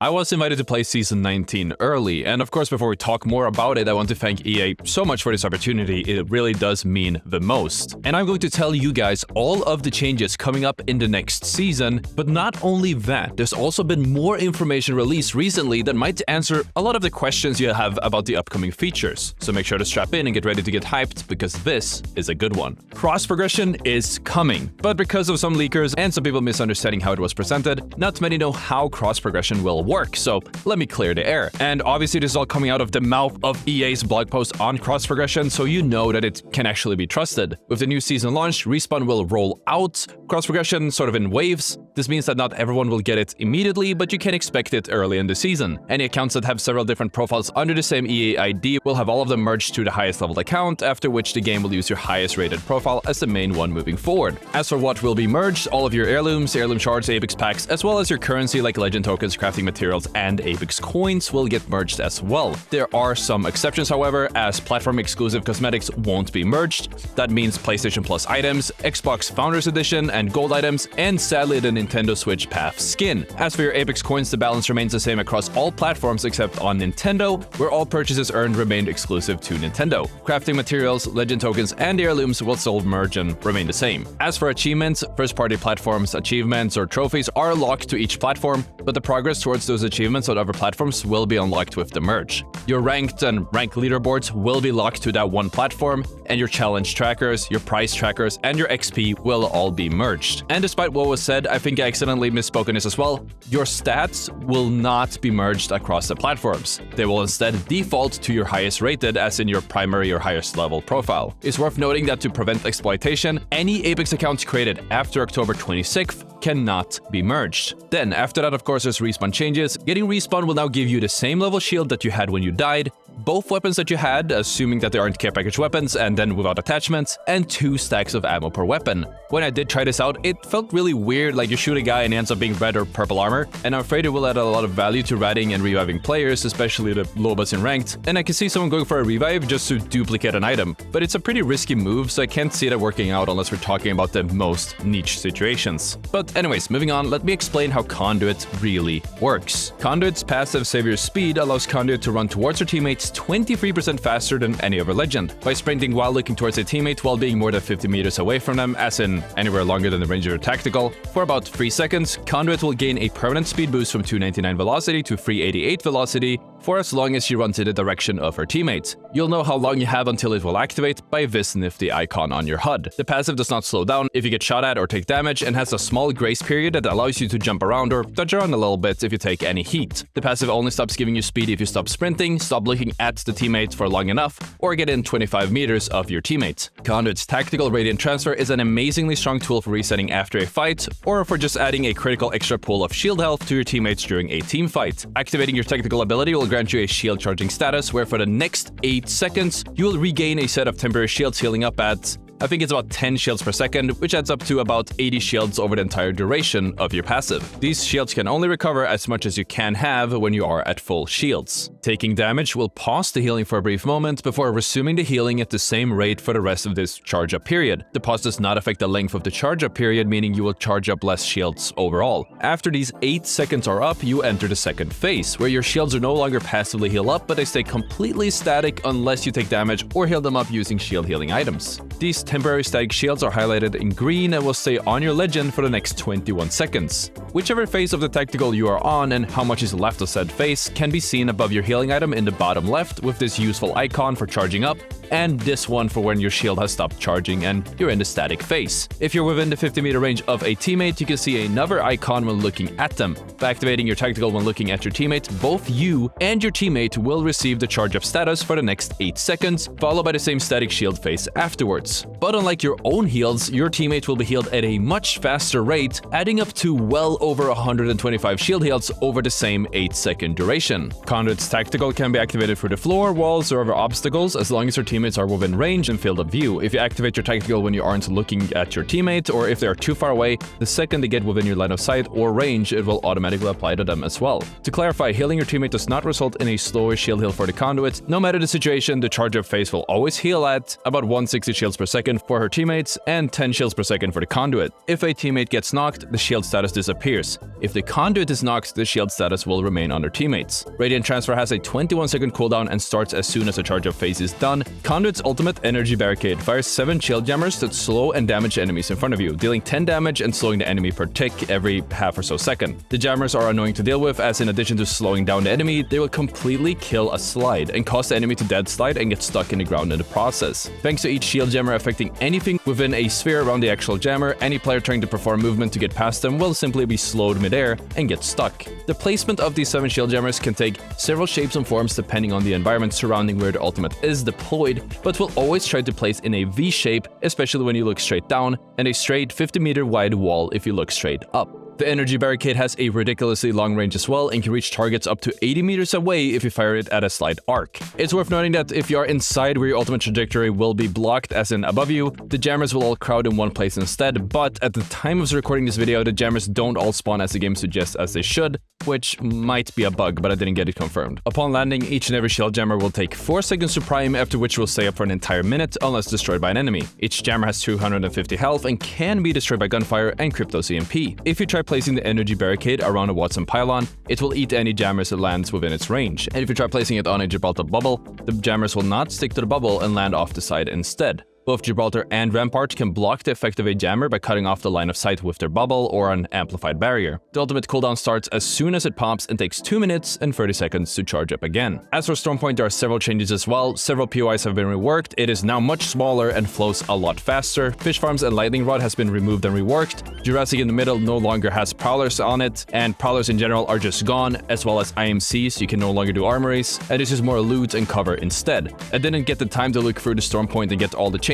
I was invited to play Season 19 early, and of course before we talk more about it, I want to thank EA so much for this opportunity. It really does mean the most. And I'm going to tell you guys all of the changes coming up in the next season, but not only that, there's also been more information released recently that might answer a lot of the questions you have about the upcoming features. So make sure to strap in and get ready to get hyped, because this is a good one. Cross progression is coming, but because of some leakers and some people misunderstanding how it was presented, not many know how cross progression will work, so let me clear the air. And obviously this is all coming out of the mouth of EA's blog post on cross progression, so you know that it can actually be trusted. With the new season launch, Respawn will roll out cross progression sort of in waves. This means that not everyone will get it immediately, but you can expect it early in the season. Any accounts that have several different profiles under the same EA ID will have all of them merged to the highest level account, after which the game will use your highest rated profile as the main one moving forward. As for what will be merged, all of your heirlooms, heirloom shards, Apex packs, as well as your currency like legend tokens, crafting materials, and Apex coins will get merged as well. There are some exceptions, however, as platform exclusive cosmetics won't be merged. That means PlayStation Plus items, Xbox Founders Edition and Gold items, and sadly the Nintendo Switch Path skin. As for your Apex coins, the balance remains the same across all platforms except on Nintendo, where all purchases earned remained exclusive to Nintendo. Crafting materials, legend tokens, and heirlooms will still merge and remain the same. As for achievements, first-party platforms, achievements, or trophies are locked to each platform, but the progress towards those achievements on other platforms will be unlocked with the merge. Your ranked and rank leaderboards will be locked to that one platform, and your challenge trackers, your prize trackers, and your XP will all be merged. And despite what was said, I think I accidentally misspoke on this as well. Your stats will not be merged across the platforms. They will instead default to your highest rated, as in your primary or highest level profile. It's worth noting that to prevent exploitation, any Apex accounts created after October 26th cannot be merged. Then, after that, of course, there's respawn changes. Getting respawn will now give you the same level shield that you had when you died, both weapons that you had, assuming that they aren't care package weapons and then without attachments, and 2 stacks of ammo per weapon. When I did try this out, it felt really weird, like you shoot a guy and he ends up being red or purple armor, and I'm afraid it will add a lot of value to ratting and reviving players, especially the lowest in ranked, and I can see someone going for a revive just to duplicate an item, but it's a pretty risky move, so I can't see that working out unless we're talking about the most niche situations. But anyways, moving on, let me explain how Conduit really works. Conduit's passive Savior's Speed allows Conduit to run towards her teammates 23% faster than any other legend. By sprinting while looking towards a teammate while being more than 50 meters away from them, as in anywhere longer than the range of your tactical, for about 3 seconds, Conduit will gain a permanent speed boost from 299 velocity to 388 velocity for as long as she runs in the direction of her teammate. You'll know how long you have until it will activate by this nifty icon on your HUD. The passive does not slow down if you get shot at or take damage, and has a small grace period that allows you to jump around or dodge around a little bit if you take any heat. The passive only stops giving you speed if you stop sprinting, stop looking at the teammate for long enough, or get in 25 meters of your teammate. Conduit's Tactical Radiant Transfer is an amazingly strong tool for resetting after a fight, or for just adding a critical extra pool of shield health to your teammates during a team fight. Activating your technical ability will grant you a shield charging status, where for the next 8 seconds, you will regain a set of temporary shields healing up at, I think it's about 10 shields per second, which adds up to about 80 shields over the entire duration of your passive. These shields can only recover as much as you can have when you are at full shields. Taking damage will pause the healing for a brief moment before resuming the healing at the same rate for the rest of this charge-up period. The pause does not affect the length of the charge-up period, meaning you will charge up less shields overall. After these 8 seconds are up, you enter the second phase, where your shields are no longer passively heal up, but they stay completely static unless you take damage or heal them up using shield healing items. These temporary static shields are highlighted in green and will stay on your legend for the next 21 seconds. Whichever phase of the tactical you are on and how much is left of said phase can be seen above your healing item in the bottom left, with this useful icon for charging up, and this one for when your shield has stopped charging and you're in the static phase. If you're within the 50-meter range of a teammate, you can see another icon when looking at them. By activating your tactical when looking at your teammate, both you and your teammate will receive the charge-up status for the next 8 seconds, followed by the same static shield phase afterwards. But unlike your own heals, your teammate will be healed at a much faster rate, adding up to well over 125 shield heals over the same 8-second duration. Conduit's tactical can be activated through the floor, walls, or other obstacles as long as your teammate teammates are within range and field of view. If you activate your tactical when you aren't looking at your teammate, or if they are too far away, the second they get within your line of sight or range, it will automatically apply to them as well. To clarify, healing your teammate does not result in a slower shield heal for the conduit. No matter the situation, the charge up phase will always heal at about 160 shields per second for her teammates and 10 shields per second for the conduit. If a teammate gets knocked, the shield status disappears. If the conduit is knocked, the shield status will remain on their teammates. Radiant Transfer has a 21-second cooldown and starts as soon as the charge up phase is done. Conduit's ultimate Energy Barricade fires 7 shield jammers that slow and damage enemies in front of you, dealing 10 damage and slowing the enemy per tick every half or so second. The jammers are annoying to deal with, as in addition to slowing down the enemy, they will completely kill a slide and cause the enemy to dead slide and get stuck in the ground in the process. Thanks to each shield jammer affecting anything within a sphere around the actual jammer, any player trying to perform movement to get past them will simply be slowed midair and get stuck. The placement of these 7 shield jammers can take several shapes and forms depending on the environment surrounding where the ultimate is deployed, but will always try to place in a V shape, especially when you look straight down, and a straight 50-meter wide wall if you look straight up. The Energy Barricade has a ridiculously long range as well and can reach targets up to 80 meters away if you fire it at a slight arc. It's worth noting that if you are inside where your ultimate trajectory will be blocked, as in above you, the jammers will all crowd in one place instead, but at the time of recording this video, the jammers don't all spawn as the game suggests as they should, which might be a bug, but I didn't get it confirmed. Upon landing, each and every shield jammer will take 4 seconds to prime, after which will stay up for an entire minute unless destroyed by an enemy. Each jammer has 250 health and can be destroyed by gunfire and crypto CMP. If you try placing the Energy Barricade around a Watson pylon, it will eat any jammers that lands within its range. And if you try placing it on a Gibraltar bubble, the jammers will not stick to the bubble and land off the side instead. Both Gibraltar and Rampart can block the effect of a jammer by cutting off the line of sight with their bubble or an amplified barrier. The ultimate cooldown starts as soon as it pops and takes 2 minutes and 30 seconds to charge up again. As for Stormpoint, there are several changes as well. Several POIs have been reworked. It is now much smaller and flows a lot faster. Fish farms and lightning rod has been removed and reworked. Jurassic in the middle no longer has prowlers on it, and prowlers in general are just gone, as well as IMCs, you can no longer do armories, and this is more loot and cover instead. I didn't get the time to look through the Stormpoint and get all the changes,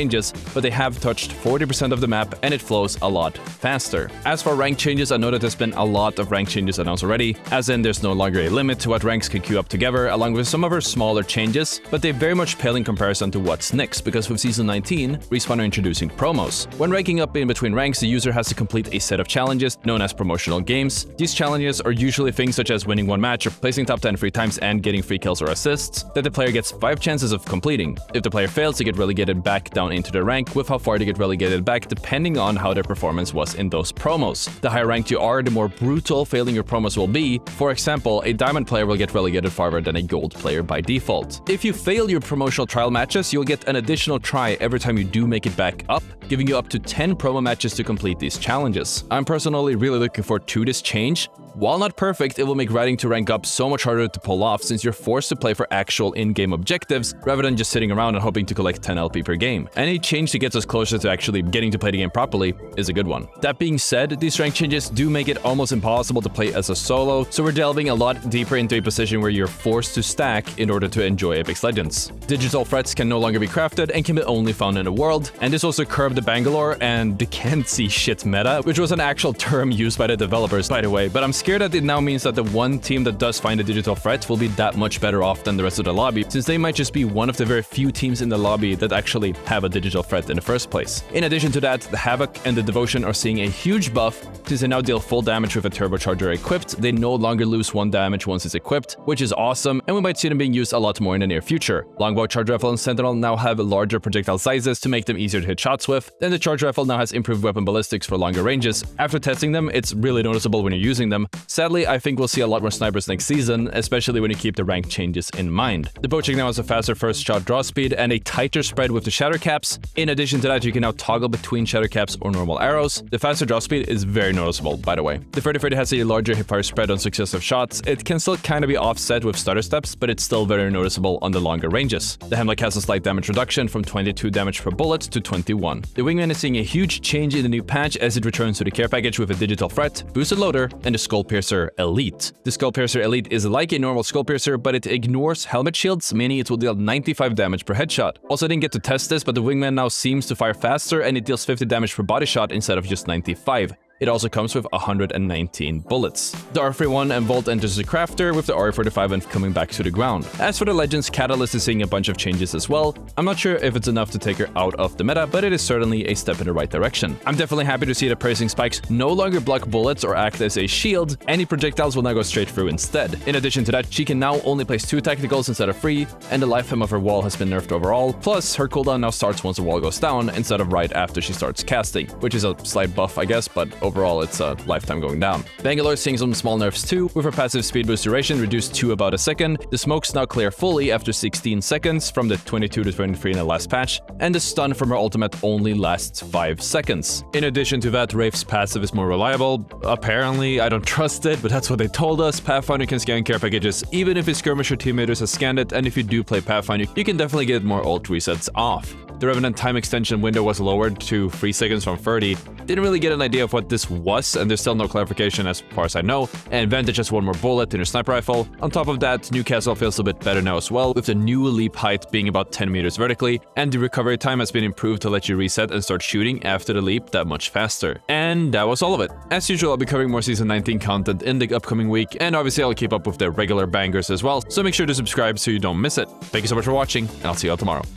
but they have touched 40% of the map and it flows a lot faster. As for rank changes, I know that there's been a lot of rank changes announced already, as in there's no longer a limit to what ranks can queue up together, along with some other smaller changes, but they very much pale in comparison to what's next, because with Season 19, Respawn are introducing promos. When ranking up in between ranks, the user has to complete a set of challenges known as promotional games. These challenges are usually things such as winning 1 match or placing top 10 3 times and getting free kills or assists that the player gets 5 chances of completing. If the player fails, to get relegated back down into the rank, with how far they get relegated back depending on how their performance was in those promos. The higher ranked you are, the more brutal failing your promos will be. For example, a diamond player will get relegated farther than a gold player by default. If you fail your promotional trial matches, you'll get an additional try every time you do make it back up, giving you up to 10 promo matches to complete these challenges. I'm personally really looking forward to this change. While not perfect, it will make riding to rank up so much harder to pull off, since you're forced to play for actual in-game objectives rather than just sitting around and hoping to collect 10 LP per game. Any change that gets us closer to actually getting to play the game properly is a good one. That being said, these rank changes do make it almost impossible to play as a solo, so we're delving a lot deeper into a position where you're forced to stack in order to enjoy Apex Legends. Digital threats can no longer be crafted and can be only found in the world, and this also curbed the Bangalore and the can't see shit meta, which was an actual term used by the developers, by the way, but I'm scared that it now means that the one team that does find a digital threat will be that much better off than the rest of the lobby, since they might just be one of the very few teams in the lobby that actually have a digital threat in the first place. In addition to that, the Havoc and the Devotion are seeing a huge buff, since they now deal full damage with a turbocharger equipped. They no longer lose 1 damage once it's equipped, which is awesome, and we might see them being used a lot more in the near future. Longbow, Charge Rifle, and Sentinel now have larger projectile sizes to make them easier to hit shots with. Then the Charge Rifle now has improved weapon ballistics for longer ranges. After testing them, it's really noticeable when you're using them. Sadly, I think we'll see a lot more snipers next season, especially when you keep the rank changes in mind. The Bocek now has a faster first shot draw speed and a tighter spread with the shatter caps. In addition to that, you can now toggle between shatter caps or normal arrows. The faster draw speed is very noticeable, by the way. The 30-30 has a larger hipfire spread on successive shots. It can still kind of be offset with stutter steps, but it's still very noticeable on the longer ranges. The Hemlock has a slight damage reduction from 22 damage per bullet to 21. The Wingman is seeing a huge change in the new patch as it returns to the care package with a digital threat, boosted loader, and the Skull Piercer Elite. The Skull Piercer Elite is like a normal Skull Piercer, but it ignores helmet shields, meaning it will deal 95 damage per headshot. Also, I didn't get to test this, but the Wingman now seems to fire faster and it deals 50 damage per body shot instead of just 95. It also comes with 119 bullets. The R31 and Volt enters the crafter, with the R45 and coming back to the ground. As for the Legends, Catalyst is seeing a bunch of changes as well. I'm not sure if it's enough to take her out of the meta, but it is certainly a step in the right direction. I'm definitely happy to see that piercing spikes no longer block bullets or act as a shield. Any projectiles will now go straight through instead. In addition to that, she can now only place 2 tacticals instead of 3, and the lifetime of her wall has been nerfed overall. Plus, her cooldown now starts once the wall goes down instead of right after she starts casting, which is a slight buff, I guess, but overall it's a lifetime going down. Bangalore is seeing some small nerfs too, with her passive speed boost duration reduced to about a second. The smokes now clear fully after 16 seconds from the 22 to 23 in the last patch, and the stun from her ultimate only lasts 5 seconds. In addition to that, Wraith's passive is more reliable. Apparently, I don't trust it, but that's what they told us. Pathfinder can scan care packages even if his skirmisher teammates has scanned it, and if you do play Pathfinder, you can definitely get more ult resets off. The Revenant time extension window was lowered to 3 seconds from 30. Didn't really get an idea of what this was, and there's still no clarification as far as I know. And Vantage has 1 more bullet in her sniper rifle. On top of that, Newcastle feels a bit better now as well, with the new leap height being about 10 meters vertically, and the recovery time has been improved to let you reset and start shooting after the leap that much faster. And that was all of it. As usual, I'll be covering more Season 19 content in the upcoming week, and obviously I'll keep up with the regular bangers as well, so make sure to subscribe so you don't miss it. Thank you so much for watching, and I'll see you all tomorrow.